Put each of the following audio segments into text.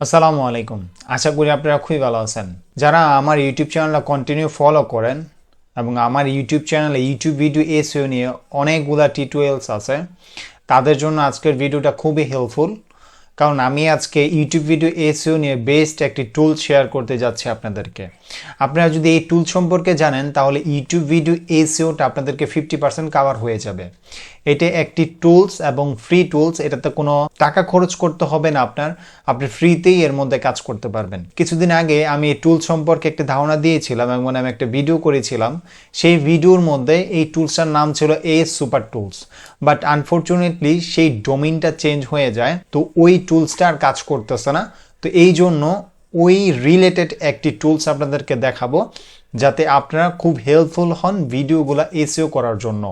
আসসালামু আলাইকুম। আশা করি আপনারা খুবই ভালো আছেন। যারা আমার ইউটিউব চ্যানেলটা কন্টিনিউ ফলো করেন এবং আমার ইউটিউব চ্যানেলে ইউটিউব ভিডিও এসইও নিয়ে অনেকগুলা টিউটোরিয়ালস আছে, তাদের জন্য আজকের ভিডিওটা খুবই হেল্পফুল। কারণ আমি আজকে ইউটিউব ভিডিও এসইও নিয়ে বেস্ট একটি টুল শেয়ার করতে যাচ্ছি আপনাদেরকে। আপনারা যদি এই টুল সম্পর্কে জানেন তাহলে ইউটিউব ভিডিও এসইওটা আপনাদেরকে 50% কাভার হয়ে যাবে। এটা একটি টুলস এবং ফ্রি টুলস, এটাতে কোনো টাকা খরচ করতে হবে না আপনি ফ্রিতেই এর মধ্যে কাজ করতে পারবেন। কিছুদিন আগে আমি এই টুল সম্পর্কে একটা ধারণা দিয়েছিলাম এবং আমি একটা ভিডিও করেছিলাম। সেই ভিডিওর মধ্যে এই টুলসটার নাম ছিল সুপার টুলস, বাট আনফরচুনেটলি সেই ডোমেইনটা চেঞ্জ হয়ে যায়, তো ওই টুলসটা আর কাজ করতেছে না। তো এই জন্য ওই রিলেটেড একটি টুলস আপনাদেরকে দেখাবো যাতে আপনারা খুব হেল্পফুল হন ভিডিওগুলো এসইও করার জন্য।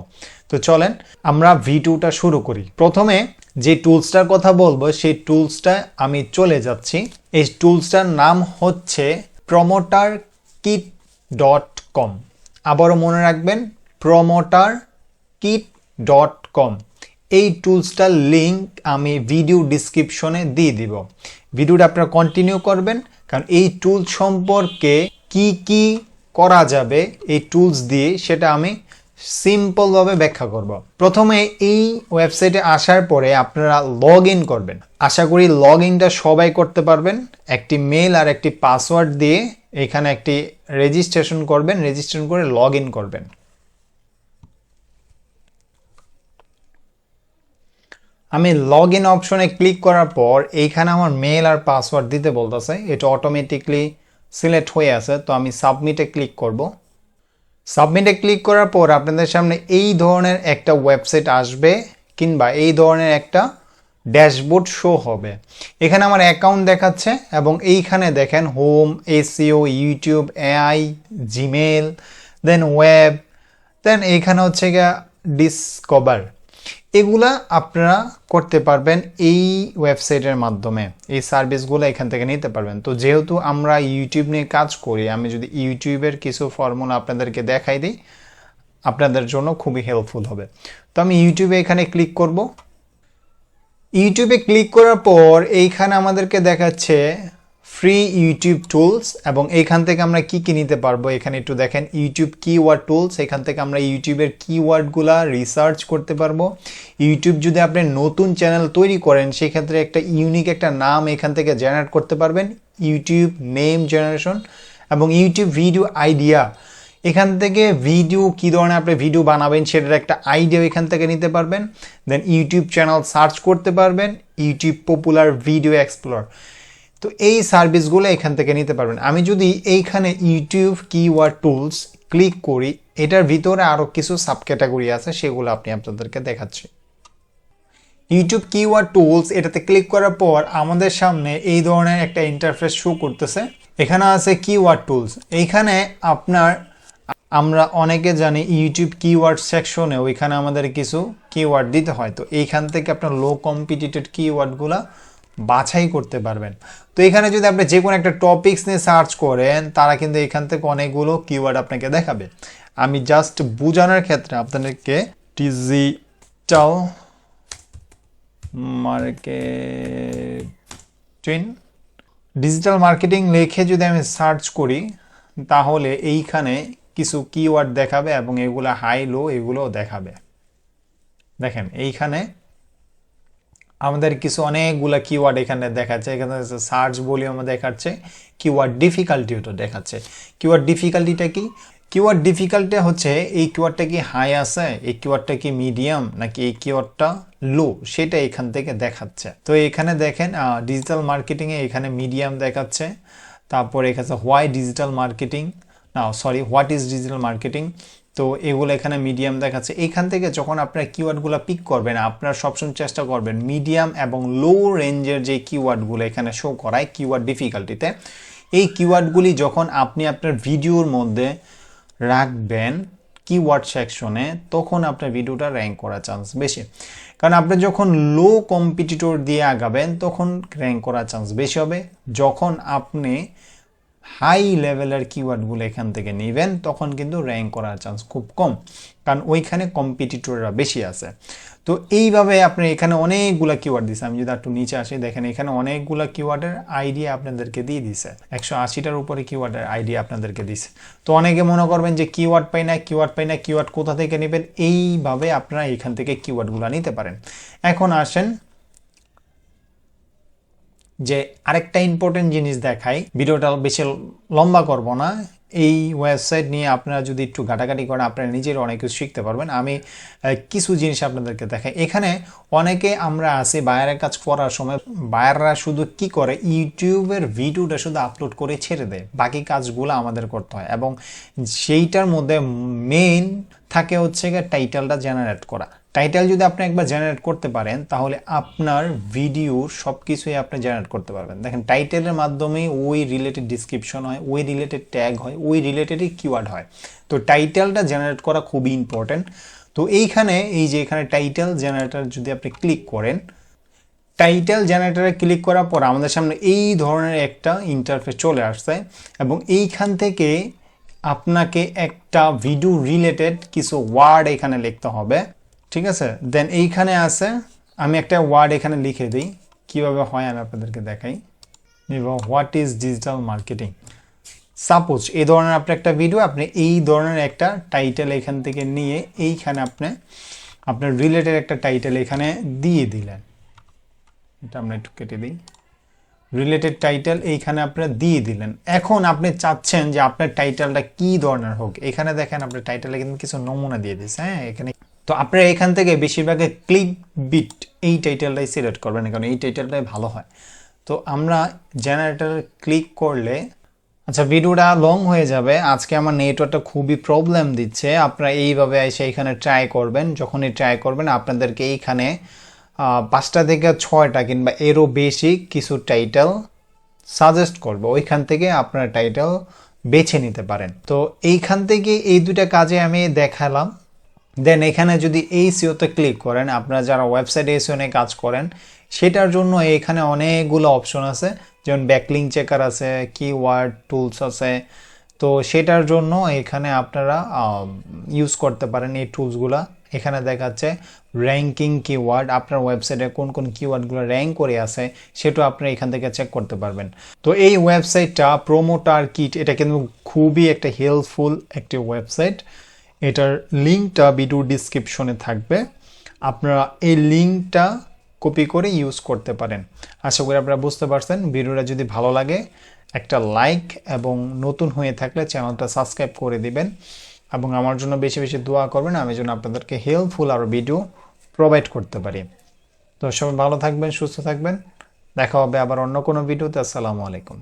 তো চলেন আমরা ভিডিওটা শুরু করি। প্রথমে যে টুলসটার কথা বলবো সেই টুলসটা আমি চলে যাচ্ছি। এই টুলসটার নাম হচ্ছে promoterkit.com। আবারও মনে রাখবেন promoterkit.com। এই টুলসটার লিঙ্ক আমি ভিডিও ডিসক্রিপশনে দিয়ে দিব। ভিডিওটা আপনারা কন্টিনিউ করবেন, কারণ এই টুল সম্পর্কে কি কি করা যাবে এই টুলস দিয়ে সেটা আমি সিম্পলভাবে ব্যাখ্যা করব। প্রথমে এই ওয়েবসাইটে আসার পরে আপনারা লগ ইন করবেন। আশা করি লগ ইনটা সবাই করতে পারবেন। একটি মেল আর একটি পাসওয়ার্ড দিয়ে এখানে একটি রেজিস্ট্রেশন করবেন, রেজিস্ট্রেশন করে লগ ইন করবেন। আমি লগ ইন অপশনে ক্লিক করার পর এইখানে আমার মেল আর পাসওয়ার্ড দিতে বলতেছে, এটা অটোমেটিকলি সিলেক্ট হয়ে আছে। তো আমি সাবমিটে ক্লিক করব। সাবমিটে ক্লিক করার পর আপনাদের সামনে এই ধরনের একটা ওয়েবসাইট আসবে, কিংবা এই ধরনের একটা ড্যাশবোর্ড শো হবে। এখানে আমার অ্যাকাউন্ট দেখাচ্ছে এবং এইখানে দেখেন home, SEO, YouTube, AI, Gmail, then web, then এইখানে হচ্ছে গিয়া ডিসকভার। এগুলা আপনারা করতে পারবেন এই ওয়েবসাইটের মাধ্যমে, এই সার্ভিসগুলো এখান থেকে নিতে পারবেন। তো যেহেতু আমরা ইউটিউব নিয়ে কাজ করি, আমি যদি ইউটিউবের কিছু ফর্মুলা আপনাদেরকে দেখাই দিই আপনাদের জন্য খুবই হেল্পফুল হবে। তো আমি ইউটিউবে এখানে ক্লিক করব। ইউটিউবে ক্লিক করার পর এইখানে আমাদেরকে দেখাচ্ছে ফ্রি ইউটিউব টুলস, এবং এইখান থেকে আমরা কি কি নিতে পারবো এখানে একটু দেখেন। ইউটিউব কিওয়ার্ড টুলস, এখান থেকে আমরা ইউটিউবের কিওয়ার্ডগুলা রিসার্চ করতে পারবো। ইউটিউব যদি আপনি নতুন চ্যানেল তৈরি করেন সেক্ষেত্রে একটা ইউনিক একটা নাম এখান থেকে জেনারেট করতে পারবেন, ইউটিউব নেম জেনারেশন। এবং ইউটিউব ভিডিও আইডিয়া, এখান থেকে ভিডিও কী ধরনের আপনি ভিডিও বানাবেন সেটার একটা আইডিয়া এখান থেকে নিতে পারবেন। দেন ইউটিউব চ্যানেল সার্চ করতে পারবেন, ইউটিউব পপুলার ভিডিও এক্সপ্লোর। তো এই সার্ভিসগুলো এখান থেকে নিতে পারবেন। আমি যদি এইখানে ইউটিউব কিওয়ার্ড টুলস ক্লিক করি, এটার ভিতরে আরও কিছু সাব ক্যাটাগরি আছে, সেগুলো আপনাদেরকে দেখাচ্ছি। ইউটিউব কিওয়ার্ড টুলস এটাতে ক্লিক করার পর আমাদের সামনে এই ধরনের একটা ইন্টারফেস শো করতেছে। এখানে আছে কিওয়ার্ড টুলস। এইখানে আমরা অনেকে জানি ইউটিউব কিওয়ার্ড সেকশনে ওইখানে আমাদের কিছু কিওয়ার্ড দিতে হয়। তো এইখান থেকে আপনার লো কম্পিটিটেড কিওয়ার্ডগুলো বাছাই করতে পারবেন। তো এখানে যদি আপনি যে কোনো একটা টপিকস নিয়ে সার্চ করেন তারা কিন্তু এখান থেকে অনেকগুলো কিওয়ার্ড আপনাকে দেখাবে। আমি জাস্ট বোঝানোর ক্ষেত্রে আপনাদেরকে ডিজিটাল মার্কেটিং লিখে যদি আমি সার্চ করি তাহলে এইখানে কিছু কিওয়ার্ড দেখাবে এবং এগুলো হাই লো এগুলোও দেখাবে। দেখেন এইখানে আমাদের কিছু অনেকগুলা কিওয়ার্ড এখানে দেখাচ্ছে। এখানে সার্চ ভলিউম দেখাচ্ছে, কিওয়ার্ড ডিফিকাল্টিও দেখাচ্ছে। কিওয়ার্ড ডিফিকাল্টিটা কি? কিওয়ার্ড ডিফিকাল্টি হচ্ছে এই কিওয়ার্ডটা কি হাই আছে, এই কিওয়ার্ডটা কি মিডিয়াম, নাকি এই কিওয়ার্ডটা লো, সেটা এখান থেকে দেখাচ্ছে। তো এখানে দেখেন ডিজিটাল মার্কেটিংয়ে এখানে মিডিয়াম দেখাচ্ছে। তারপর এখানে হোয়াট ইজ ডিজিটাল মার্কেটিং, তো এগুলো এখানে মিডিয়াম দেখাচ্ছে। এইখান থেকে যখন আপনার কিওয়ার্ডগুলো পিক করবেন আপনারা সবসময় চেষ্টা করবেন মিডিয়াম এবং লো রেঞ্জের যে কিওয়ার্ডগুলো এখানে শো করায় কিওয়ার্ড ডিফিকাল্টিতে, এই কিওয়ার্ডগুলি যখন আপনি আপনার ভিডিওর মধ্যে রাখবেন কিওয়ার্ড সেকশনে তখন আপনার ভিডিওটা র্যাঙ্ক করার চান্স বেশি। কারণ আপনি যখন লো কম্পিটিটর দিয়ে আগাবেন তখন র্যাঙ্ক করার চান্স বেশি হবে। যখন আপনি হাই লেভেলের কিওয়ার্ডগুলো এখান থেকে নেবেন, তখন কিন্তু র্যাঙ্ক করার চান্স খুব কম, কারণ ওইখানে কম্পিটিটররা বেশি আছে। তো এইভাবে আপনি এখানে অনেকগুলা কিওয়ার্ড দিছে, আমি যদি একটু নিচে আসি দেখেন এখানে অনেকগুলা কিওয়ার্ডের আইডিয়া আপনাদেরকে দিয়ে দিছে, 180টার উপরে কিওয়ার্ডের আইডিয়া আপনাদেরকে দিছে। তো অনেকে মনে করবেন যে কিওয়ার্ড পাই না, কিওয়ার্ড কোথা থেকে নেবেন, এইভাবে আপনারা এখান থেকে কিওয়ার্ডগুলো নিতে পারেন। এখন আসেন যে আরেকটা ইম্পর্টেন্ট জিনিস দেখাই, ভিডিওটা বেশি লম্বা করব না। এই ওয়েবসাইট নিয়ে আপনারা যদি একটু ঘাটাঘাটি করেন আপনারা নিজের অনেক কিছু শিখতে পারবেন। আমি কিছু জিনিস আপনাদেরকে দেখাই। এখানে অনেকে আমরা আছি বায়ারের কাজ করার সময় বায়াররা শুধু কি করে, ইউটিউবের ভিডিওটা শুধু আপলোড করে ছেড়ে দেয়, বাকি কাজগুলো আমাদের করতে হয়, এবং সেইটার মধ্যে মেইন থাকে হচ্ছে গিয়ে টাইটেলটা জেনারেট করা। টাইটেল যদি আপনি একবার জেনারেট করতে পারেন তাহলে আপনার ভিডিওর সব কিছুই আপনি জেনারেট করতে পারবেন। দেখেন টাইটেলের মাধ্যমে ওই রিলেটেড ডিসক্রিপশন হয়, ওই রিলেটেড ট্যাগ হয়, ওই রিলেটেডই কিওয়ার্ড হয়। তো টাইটেলটা জেনারেট করা খুবই ইম্পর্টেন্ট। তো এইখানে এই যে এখানে টাইটেল জেনারেটর যদি আপনি ক্লিক করেন, টাইটেল জেনারেটরে ক্লিক করার পর আমাদের সামনে এই ধরনের একটা ইন্টারফেস চলে আসছে, এবং এইখান থেকে আপনাকে একটা ভিডিও রিলেটেড কিছু ওয়ার্ড এখানে লিখতে হবে, ঠিক আছে। দেন এইখানে আছে, আমি একটা ওয়ার্ড এখানে লিখে দিই, কিভাবে হয় আমি আপনাদেরকে দেখাই। What is digital marketing. Suppose এই ধরনের আপনি একটা ভিডিও, আপনি এই ধরনের একটা টাইটেল এখান থেকে নিয়ে এইখানে আপনি আপনার রিলেটেড একটা টাইটেল এখানে দিয়ে দিলেন। এটা আমরা একটু কেটে দিই, রিলেটেড টাইটেল এইখানে আপনারা দিয়ে দিলেন। এখন আপনি চাচ্ছেন যে আপনার টাইটেলটা কি ধরনের হোক, এখানে দেখেন আপনার টাইটেলে কিন্তু কিছু নমুনা দিয়ে দিচ্ছে, হ্যাঁ এখানে। তো আপনারা এখান থেকে বেশিরভাগে ক্লিক বিট এই টাইটেলটাই সিলেক্ট করবেন, কারণ এই টাইটেলটাই ভালো হয়। তো আমরা জেনারেটর ক্লিক করলে, আচ্ছা ভিডিওটা লং হয়ে যাবে, আজকে আমার নেটওয়ার্কটা খুবই প্রবলেম দিচ্ছে। আপনারা এইভাবে এসে এখানে ট্রাই করবেন, যখনই ট্রাই করবেন আপনাদেরকে এইখানে 5টা থেকে 6টা কিংবা এরও বেশি কিছু টাইটেল সাজেস্ট করবো, ওইখান থেকে আপনারা টাইটেল বেছে নিতে পারেন। তো এইখান থেকে এই দুটা কাজে আমি দেখালাম। দেন এখানে যদি এই সিওতে ক্লিক করেন, আপনারা যারা ওয়েবসাইটে এসিও নিয়ে কাজ করেন সেটার জন্য এখানে অনেকগুলো অপশন আছে, যেমন ব্যাকলিং চেকার আছে, কিওয়ার্ড টুলস আছে। তো সেটার জন্য এখানে আপনারা ইউজ করতে পারেন এই টুলসগুলা। এখানে দেখাচ্ছে র্যাঙ্কিং কিওয়ার্ড, আপনার ওয়েবসাইটে কোন কোন কিওয়ার্ডগুলো র্যাঙ্ক করে আছে সেটা আপনি এখান থেকে চেক করতে পারবেন। তো এই ওয়েবসাইটটা প্রোমোটার কিট, এটা কিন্তু খুবই একটা হেল্পফুল একটি ওয়েবসাইট। এটার লিঙ্কটা ভিডিও ডিসক্রিপশনে থাকবে, আপনারা এই লিঙ্কটা কপি করে ইউজ করতে পারেন। আশা করি আপনারা বুঝতে পারছেন। ভিডিওটা যদি ভালো লাগে একটা লাইক, এবং নতুন হয়ে থাকলে চ্যানেলটা সাবস্ক্রাইব করে দিবেন, এবং আমার জন্য বেশি বেশি দোয়া করবেন, আমি যেন আপনাদেরকে হেল্পফুল আরও ভিডিও প্রোভাইড করতে পারি। তো সবাই ভালো থাকবেন, সুস্থ থাকবেন, দেখা হবে আবার অন্য কোনো ভিডিওতে। আসসালামু আলাইকুম।